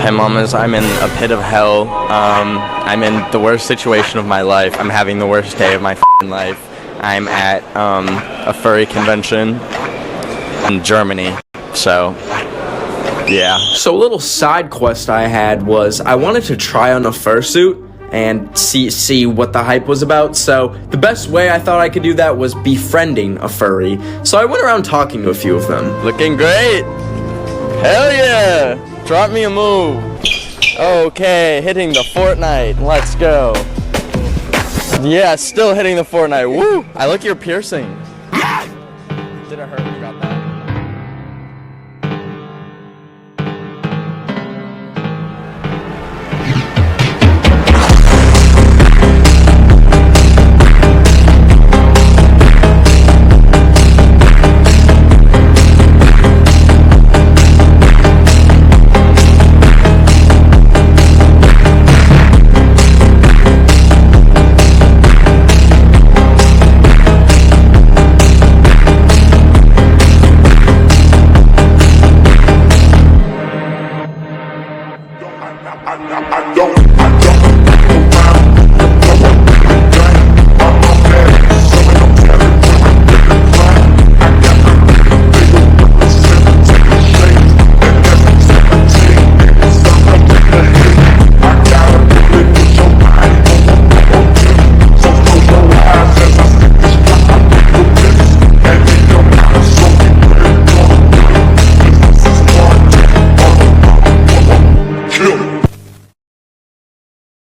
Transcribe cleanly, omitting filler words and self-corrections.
Hey mamas, I'm in a pit of hell. I'm in the worst situation of my life. I'm having the worst day of my f***ing life. I'm at a furry convention in Germany, so yeah. So a little side quest I had was I wanted to try on a fursuit and see what the hype was about. So the best way I thought I could do that was befriending a furry. So I went around talking to a few of them. Looking great! Hell yeah! Drop me a move. Okay, hitting the Fortnite. Let's go. Yeah, still hitting the Fortnite. Woo! I like your piercing. Did it hurt when you got that?